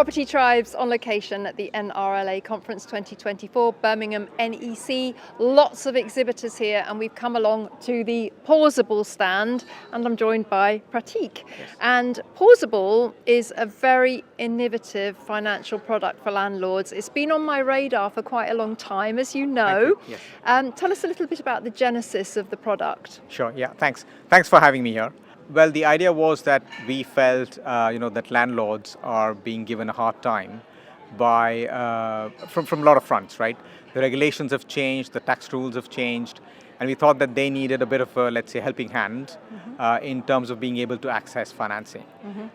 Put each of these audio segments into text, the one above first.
Property Tribes on location at the NRLA Conference 2024, Birmingham NEC. Lots of exhibitors here, and we've come along to the Pauzible stand, and I'm joined by Pratik. Yes. And Pauzible is a very innovative financial product for landlords. It's been on my radar for quite a long time, as you know. Thank you. Yes. Tell us a little bit about the genesis of the product. Sure, yeah, thanks. Thanks for having me here. Well, the idea was that we felt, that landlords are being given a hard time by from a lot of fronts, right? The regulations have changed, the tax rules have changed, and we thought that they needed a bit of a, let's say, helping hand in terms of being able to access financing.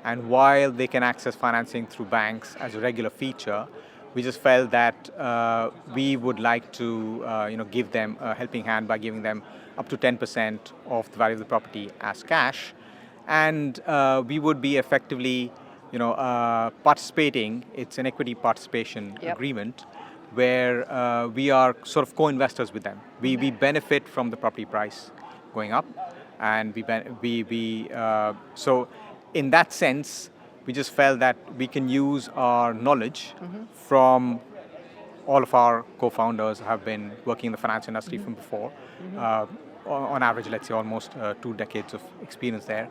And while they can access financing through banks as a regular feature, we just felt that we would like to, give them a helping hand by giving them up to 10% of the value of the property as cash. And we would be effectively, participating. It's an equity participation agreement where we are sort of co-investors with them. We benefit from the property price going up, and so in that sense, we just felt that we can use our knowledge from all of our co-founders who have been working in the finance industry from before. On average, let's say almost 2 decades of experience there.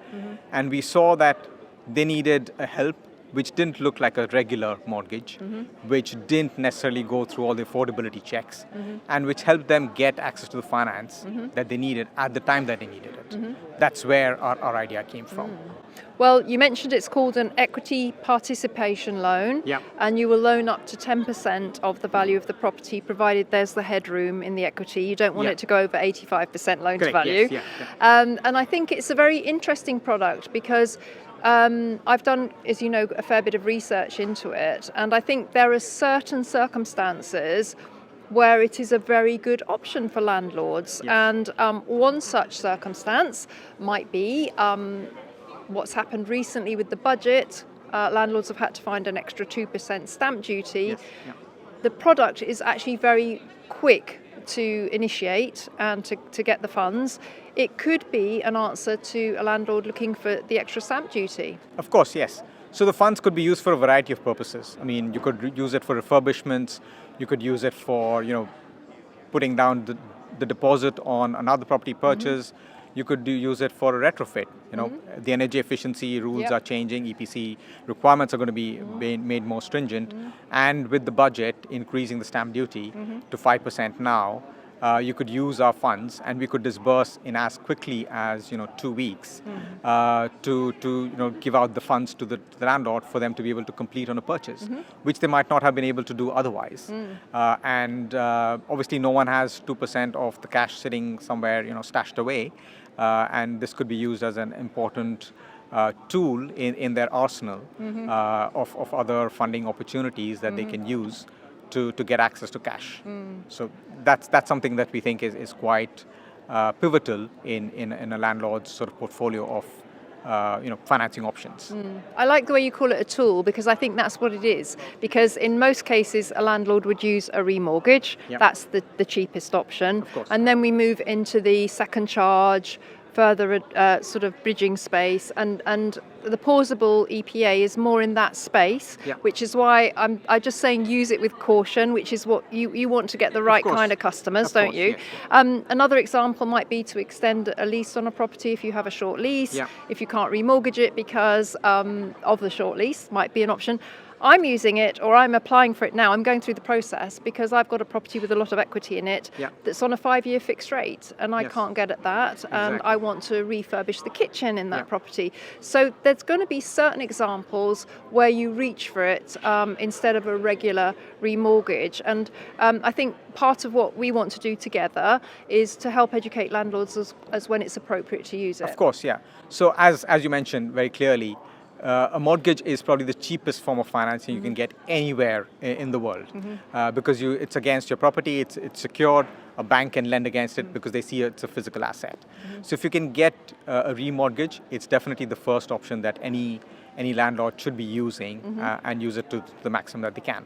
And we saw that they needed a help which didn't look like a regular mortgage, which didn't necessarily go through all the affordability checks, and which helped them get access to the finance that they needed at the time that they needed it. That's where our idea came from. Well, you mentioned it's called an equity participation loan, and you will loan up to 10% of the value of the property, provided there's the headroom in the equity. You don't want it to go over 85% loan to value. Yes, and I think it's a very interesting product because I've done, as you know, a fair bit of research into it, and I think there are certain circumstances where it is a very good option for landlords. And one such circumstance might be what's happened recently with the budget. Landlords have had to find an extra 2% stamp duty. The product is actually very quick to initiate and to get the funds. It could be an answer to a landlord looking for the extra stamp duty. Of course, yes. So the funds could be used for a variety of purposes. I mean, you could use it for refurbishments. You could use it for, putting down the deposit on another property purchase. You could use it for a retrofit. The energy efficiency rules are changing. EPC requirements are going to be made more stringent. And with the budget increasing the stamp duty to 5% now, you could use our funds, and we could disburse in as quickly as 2 weeks to give out the funds to the landlord for them to be able to complete on a purchase, which they might not have been able to do otherwise. And obviously, no one has 2% of the cash sitting somewhere stashed away, and this could be used as an important tool in their arsenal of other funding opportunities that they can use to get access to cash. So that's something that we think is quite pivotal in a landlord's sort of portfolio of financing options. I like the way you call it a tool, because I think that's what it is. Because in most cases, a landlord would use a remortgage. That's the cheapest option. Of course. And then we move into the second charge, further sort of bridging space, and the Pauzible EPA is more in that space, which is why I'm just saying use it with caution, which is what you want to get the right kind of customers, don't you? Another example might be to extend a lease on a property if you have a short lease. If you can't remortgage it because of the short lease, might be an option. I'm using it, or I'm applying for it now. I'm going through the process because I've got a property with a lot of equity in it that's on a 5-year fixed rate, and I can't get at that, and I want to refurbish the kitchen in that property. So there's going to be certain examples where you reach for it instead of a regular remortgage. And I think part of what we want to do together is to help educate landlords as when it's appropriate to use it. Of course, yeah. So as you mentioned very clearly, a mortgage is probably the cheapest form of financing you can get anywhere in the world, because it's against your property, it's secured. A bank can lend against it because they see it's a physical asset. So if you can get a remortgage, it's definitely the first option that any landlord should be using and use it to the maximum that they can.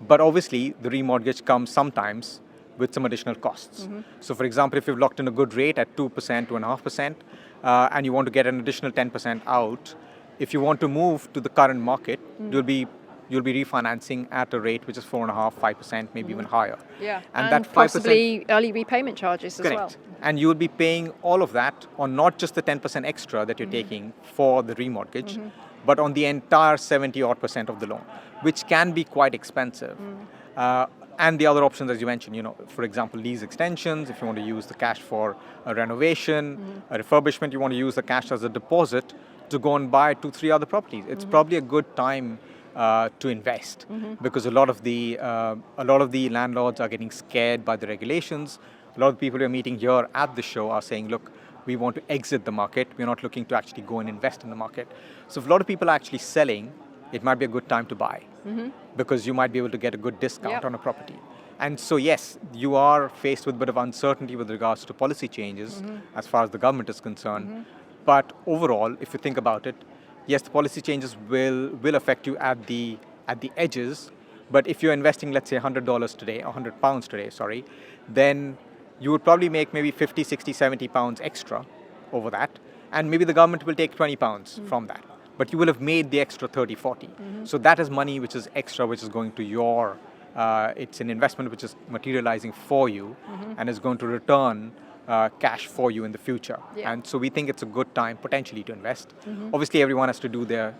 But obviously, the remortgage comes sometimes with some additional costs. So for example, if you've locked in a good rate at 2%, 2.5%, and you want to get an additional 10% out, if you want to move to the current market, you'll be you'll be refinancing at a rate which is 4.5%, 5%, maybe even higher. Yeah, and that 5%, possibly early repayment charges as correct. well. And you'll be paying all of that on not just the 10% extra that you're taking for the remortgage, but on the entire 70% of the loan, which can be quite expensive. And the other options, as you mentioned, for example, lease extensions, if you want to use the cash for a renovation, a refurbishment, you want to use the cash as a deposit to go and buy 2-3 other properties. It's probably a good time to invest because a lot of the landlords are getting scared by the regulations. A lot of people we're meeting here at the show are saying, look, we want to exit the market. We're not looking to actually go and invest in the market. So if a lot of people are actually selling, it might be a good time to buy because you might be able to get a good discount on a property. And so, yes, you are faced with a bit of uncertainty with regards to policy changes as far as the government is concerned. But overall, if you think about it, yes, the policy changes will affect you at the edges. But if you're investing, let's say, $100 today, or £100 today, sorry, then you would probably make maybe 50, 60, 70 pounds extra over that. And maybe the government will take 20 pounds from that. But you will have made the extra 30, 40. So that is money which is extra, which is going to your, it's an investment which is materializing for you and is going to return cash for you in the future. And so we think it's a good time potentially to invest. Obviously, everyone has to do their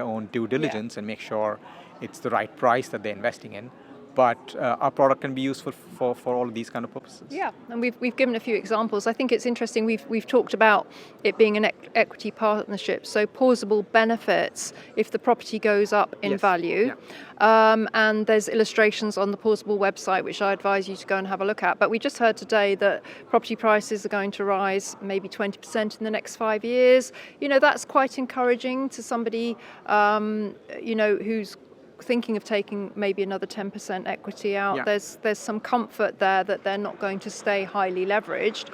own due diligence and make sure it's the right price that they're investing in. But our product can be useful for all of these kind of purposes. Yeah, and we've given a few examples. I think it's interesting. We've talked about it being an equity partnership, so Pauzible benefits if the property goes up in value. And there's illustrations on the Pauzible website, which I advise you to go and have a look at. But we just heard today that property prices are going to rise maybe 20% in the next 5 years. That's quite encouraging to somebody, who's thinking of taking maybe another 10% equity out. There's some comfort there that they're not going to stay highly leveraged.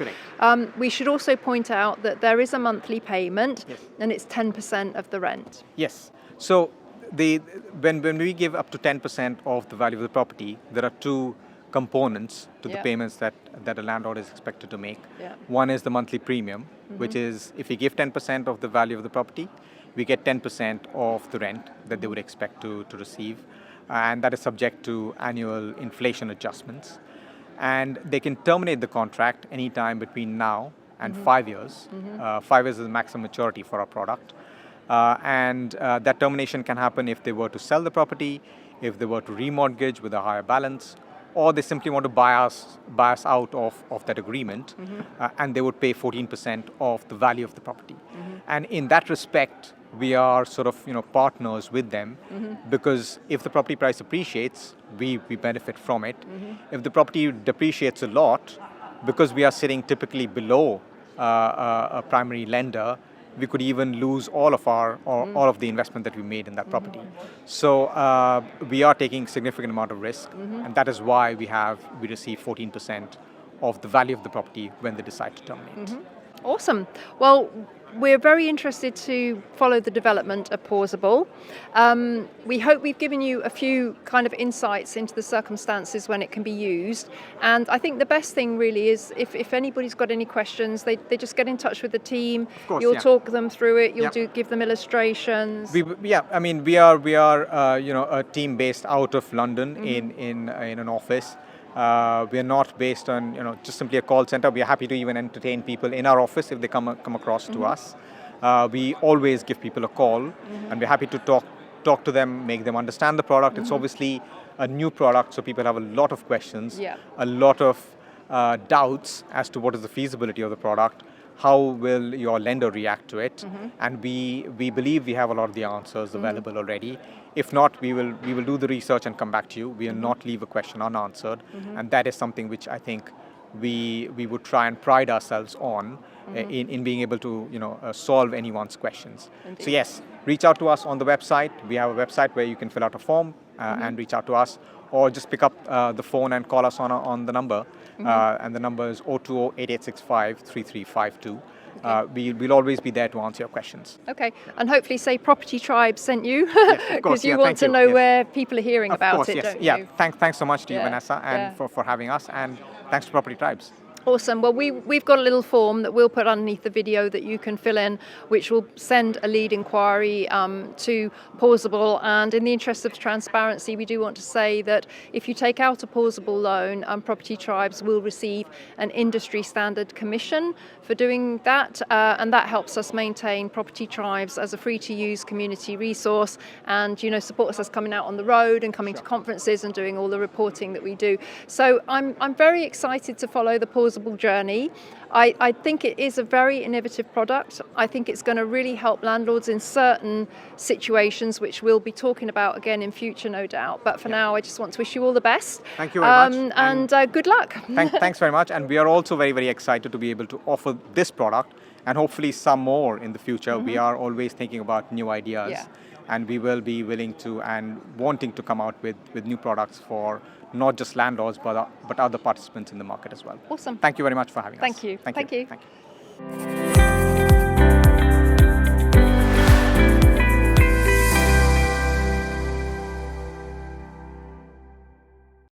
We should also point out that there is a monthly payment and it's 10% of the rent. Yes. So when we give up to 10% of the value of the property, there are two components to the payments that a landlord is expected to make. One is the monthly premium, which is if we give 10% of the value of the property, we get 10% of the rent that they would expect to receive. And that is subject to annual inflation adjustments. And they can terminate the contract anytime between now and 5 years. 5 years is the maximum maturity for our product. And that termination can happen if they were to sell the property, if they were to remortgage with a higher balance, or they simply want to buy us out of that agreement, and they would pay 14% of the value of the property. And in that respect, we are sort of partners with them because if the property price appreciates, we benefit from it. If the property depreciates a lot, because we are sitting typically below a primary lender, we could even lose all of the investment that we made in that property. So we are taking significant amount of risk, and that is why we receive 14% of the value of the property when they decide to terminate. Awesome. Well, we're very interested to follow the development of Pauzible. We hope we've given you a few kind of insights into the circumstances when it can be used. And I think the best thing really is if anybody's got any questions, they just get in touch with the team. Of course, you'll talk them through it. You'll give them illustrations. We are a team based out of London in an office. We are not based on just simply a call center. We are happy to even entertain people in our office if they come across to us. We always give people a call, and we're happy to talk to them, make them understand the product. It's obviously a new product, so people have a lot of questions, a lot of doubts as to what is the feasibility of the product. How will your lender react to it? And we believe we have a lot of the answers available already. If not, we will do the research and come back to you. We will not leave a question unanswered, and that is something which I think we would try and pride ourselves on in being able to solve anyone's questions. Indeed. So yes, reach out to us on the website. We have a website where you can fill out a form and reach out to us, or just pick up the phone and call us on the number. And the number is 020-8865-3352. We'll always be there to answer your questions. Okay, and hopefully say Property Tribe sent you, because you want to know where people are hearing about it, don't you? Thanks so much to you, Vanessa, and for having us, and thanks to Property Tribes. Awesome. Well, we've got a little form that we'll put underneath the video that you can fill in, which will send a lead inquiry to Pauzible. And in the interest of transparency, we do want to say that if you take out a Pauzible loan, Property Tribes will receive an industry standard commission for doing that, and that helps us maintain Property Tribes as a free-to-use community resource, and supports us coming out on the road and coming to conferences and doing all the reporting that we do. So I'm very excited to follow the Pauzible journey. I think it is a very innovative product. I think it's going to really help landlords in certain situations, which we'll be talking about again in future, no doubt. But for now, I just want to wish you all the best. Thank you very much. And good luck. Thanks very much. And we are also very, very excited to be able to offer this product and hopefully some more in the future. We are always thinking about new ideas. Yeah. And we will be willing to and wanting to come out with new products for not just landlords, but other participants in the market as well. Awesome. Thank you very much for having us. Thank you. Thank you.